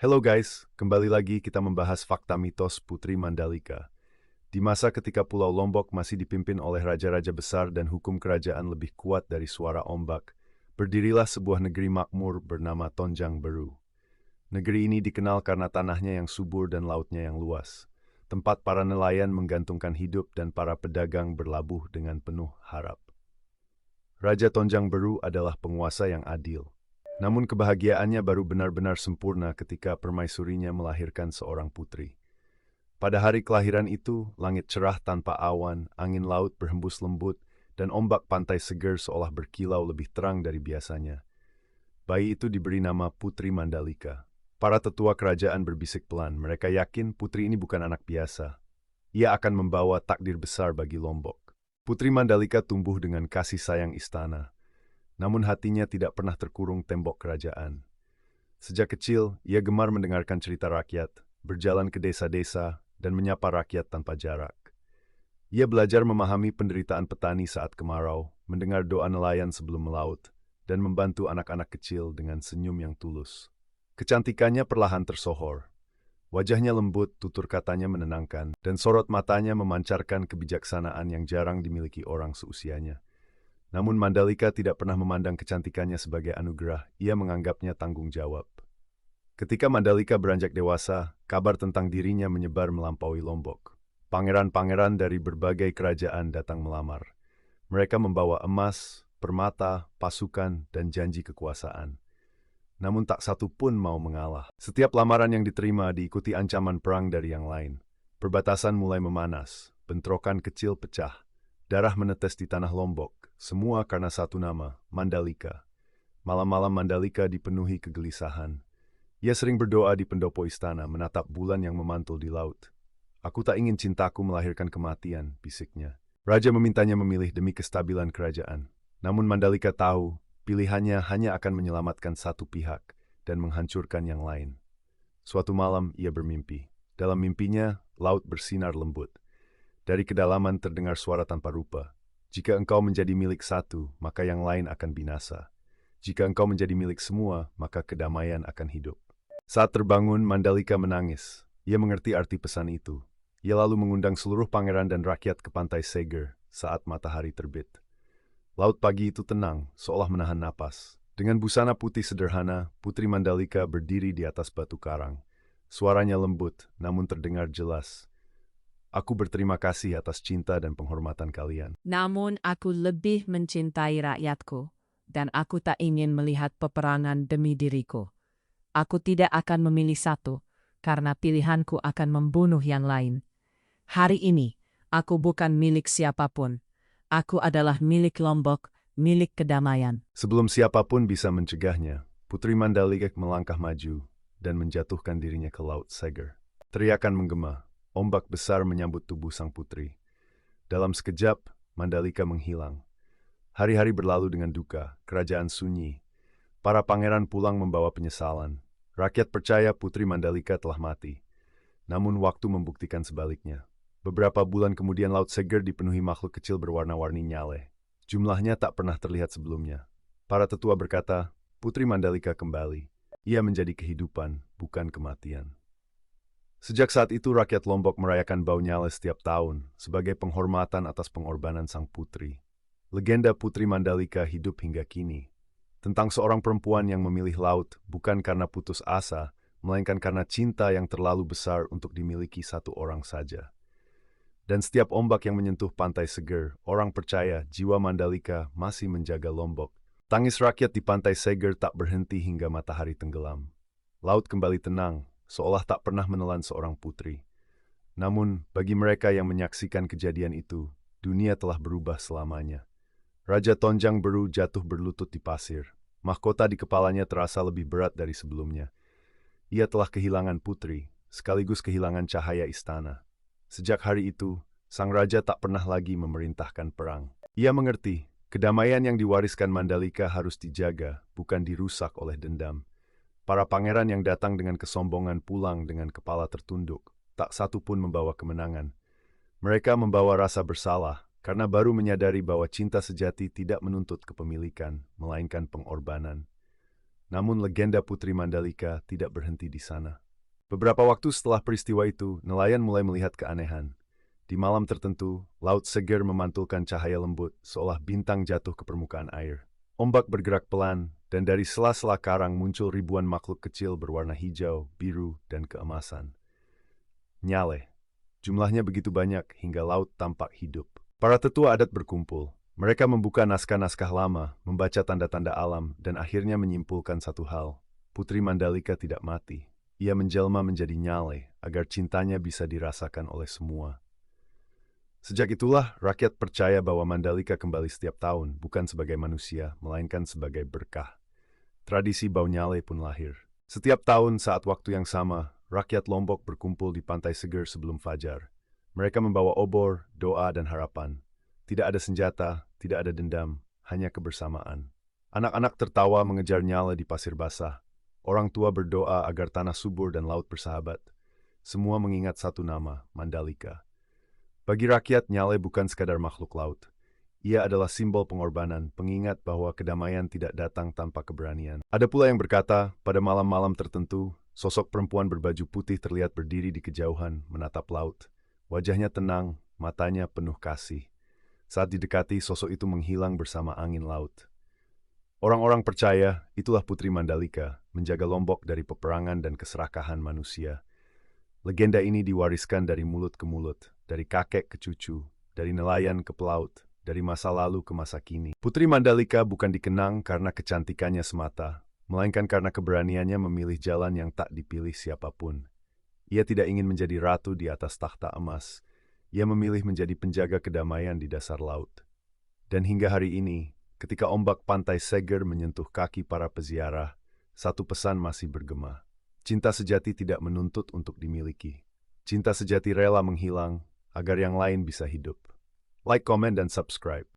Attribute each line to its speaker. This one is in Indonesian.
Speaker 1: Hello guys, kembali lagi kita membahas fakta mitos Putri Mandalika. Di masa ketika Pulau Lombok masih dipimpin oleh raja-raja besar dan hukum kerajaan lebih kuat dari suara ombak, berdirilah sebuah negeri makmur bernama Tonjang Beru. Negeri ini dikenal karena tanahnya yang subur dan lautnya yang luas, tempat para nelayan menggantungkan hidup dan para pedagang berlabuh dengan penuh harap. Raja Tonjang Beru adalah penguasa yang adil. Namun kebahagiaannya baru benar-benar sempurna ketika permaisurinya melahirkan seorang putri. Pada hari kelahiran itu, langit cerah tanpa awan, angin laut berhembus lembut, dan ombak pantai seger seolah berkilau lebih terang dari biasanya. Bayi itu diberi nama Putri Mandalika. Para tetua kerajaan berbisik pelan, mereka yakin putri ini bukan anak biasa. Ia akan membawa takdir besar bagi Lombok. Putri Mandalika tumbuh dengan kasih sayang istana, namun hatinya tidak pernah terkurung tembok kerajaan. Sejak kecil, ia gemar mendengarkan cerita rakyat, berjalan ke desa-desa, dan menyapa rakyat tanpa jarak. Ia belajar memahami penderitaan petani saat kemarau, mendengar doa nelayan sebelum melaut, dan membantu anak-anak kecil dengan senyum yang tulus. Kecantikannya perlahan tersohor. Wajahnya lembut, tutur katanya menenangkan, dan sorot matanya memancarkan kebijaksanaan yang jarang dimiliki orang seusianya. Namun Mandalika tidak pernah memandang kecantikannya sebagai anugerah, ia menganggapnya tanggung jawab. Ketika Mandalika beranjak dewasa, kabar tentang dirinya menyebar melampaui Lombok. Pangeran-pangeran dari berbagai kerajaan datang melamar. Mereka membawa emas, permata, pasukan, dan janji kekuasaan. Namun tak satu pun mau mengalah. Setiap lamaran yang diterima diikuti ancaman perang dari yang lain. Perbatasan mulai memanas, bentrokan kecil pecah, darah menetes di tanah Lombok, semua karena satu nama, Mandalika. Malam-malam Mandalika dipenuhi kegelisahan. Ia sering berdoa di pendopo istana, menatap bulan yang memantul di laut. Aku tak ingin cintaku melahirkan kematian, bisiknya. Raja memintanya memilih demi kestabilan kerajaan. Namun Mandalika tahu, pilihannya hanya akan menyelamatkan satu pihak dan menghancurkan yang lain. Suatu malam ia bermimpi. Dalam mimpinya, laut bersinar lembut. Dari kedalaman terdengar suara tanpa rupa. Jika engkau menjadi milik satu, maka yang lain akan binasa. Jika engkau menjadi milik semua, maka kedamaian akan hidup. Saat terbangun, Mandalika menangis. Ia mengerti arti pesan itu. Ia lalu mengundang seluruh pangeran dan rakyat ke pantai Seger saat matahari terbit. Laut pagi itu tenang, seolah menahan napas. Dengan busana putih sederhana, Putri Mandalika berdiri di atas batu karang. Suaranya lembut, namun terdengar jelas. Aku berterima kasih atas cinta dan penghormatan kalian.
Speaker 2: Namun aku lebih mencintai rakyatku, dan aku tak ingin melihat peperangan demi diriku. Aku tidak akan memilih satu, karena pilihanku akan membunuh yang lain. Hari ini, aku bukan milik siapapun. Aku adalah milik Lombok, milik kedamaian.
Speaker 1: Sebelum siapapun bisa mencegahnya, Putri Mandalika melangkah maju dan menjatuhkan dirinya ke Laut Seger. Teriakan menggema, ombak besar menyambut tubuh sang putri. Dalam sekejap, Mandalika menghilang. Hari-hari berlalu dengan duka, kerajaan sunyi. Para pangeran pulang membawa penyesalan. Rakyat percaya Putri Mandalika telah mati. Namun waktu membuktikan sebaliknya. Beberapa bulan kemudian Laut Seger dipenuhi makhluk kecil berwarna-warni nyale. Jumlahnya tak pernah terlihat sebelumnya. Para tetua berkata, Putri Mandalika kembali. Ia menjadi kehidupan, bukan kematian. Sejak saat itu rakyat Lombok merayakan Bau Nyale setiap tahun sebagai penghormatan atas pengorbanan sang putri. Legenda Putri Mandalika hidup hingga kini. Tentang seorang perempuan yang memilih laut bukan karena putus asa, melainkan karena cinta yang terlalu besar untuk dimiliki satu orang saja. Dan setiap ombak yang menyentuh pantai Seger, orang percaya jiwa Mandalika masih menjaga Lombok. Tangis rakyat di pantai Seger tak berhenti hingga matahari tenggelam. Laut kembali tenang, seolah tak pernah menelan seorang putri. Namun, bagi mereka yang menyaksikan kejadian itu, dunia telah berubah selamanya. Raja Tonjang Beru jatuh berlutut di pasir. Mahkota di kepalanya terasa lebih berat dari sebelumnya. Ia telah kehilangan putri, sekaligus kehilangan cahaya istana. Sejak hari itu, sang raja tak pernah lagi memerintahkan perang. Ia mengerti, kedamaian yang diwariskan Mandalika harus dijaga, bukan dirusak oleh dendam. Para pangeran yang datang dengan kesombongan pulang dengan kepala tertunduk, tak satu pun membawa kemenangan. Mereka membawa rasa bersalah, karena baru menyadari bahwa cinta sejati tidak menuntut kepemilikan, melainkan pengorbanan. Namun legenda Putri Mandalika tidak berhenti di sana. Beberapa waktu setelah peristiwa itu, nelayan mulai melihat keanehan. Di malam tertentu, laut seger memantulkan cahaya lembut, seolah bintang jatuh ke permukaan air. Ombak bergerak pelan, dan dari sela-sela karang muncul ribuan makhluk kecil berwarna hijau, biru, dan keemasan. Nyale. Jumlahnya begitu banyak hingga laut tampak hidup. Para tetua adat berkumpul. Mereka membuka naskah-naskah lama, membaca tanda-tanda alam, dan akhirnya menyimpulkan satu hal. Putri Mandalika tidak mati. Ia menjelma menjadi Nyale, agar cintanya bisa dirasakan oleh semua. Sejak itulah, rakyat percaya bahwa Mandalika kembali setiap tahun, bukan sebagai manusia, melainkan sebagai berkah. Tradisi Bau Nyale pun lahir. Setiap tahun saat waktu yang sama, rakyat Lombok berkumpul di pantai seger sebelum fajar. Mereka membawa obor, doa, dan harapan. Tidak ada senjata, tidak ada dendam, hanya kebersamaan. Anak-anak tertawa mengejar Nyale di pasir basah. Orang tua berdoa agar tanah subur dan laut bersahabat. Semua mengingat satu nama, Mandalika. Bagi rakyat, Nyale bukan sekadar makhluk laut. Ia adalah simbol pengorbanan, pengingat bahwa kedamaian tidak datang tanpa keberanian. Ada pula yang berkata, pada malam-malam tertentu, sosok perempuan berbaju putih terlihat berdiri di kejauhan, menatap laut. Wajahnya tenang, matanya penuh kasih. Saat didekati, sosok itu menghilang bersama angin laut. Orang-orang percaya, itulah Putri Mandalika, menjaga Lombok dari peperangan dan keserakahan manusia. Legenda ini diwariskan dari mulut ke mulut, dari kakek ke cucu, dari nelayan ke pelaut, dari masa lalu ke masa kini. Putri Mandalika bukan dikenang karena kecantikannya semata, melainkan karena keberaniannya memilih jalan yang tak dipilih siapapun. Ia tidak ingin menjadi ratu di atas takhta emas. Ia memilih menjadi penjaga kedamaian di dasar laut. Dan hingga hari ini, ketika ombak pantai seger menyentuh kaki para peziarah, satu pesan masih bergema. Cinta sejati tidak menuntut untuk dimiliki. Cinta sejati rela menghilang agar yang lain bisa hidup. Like, komen, dan subscribe.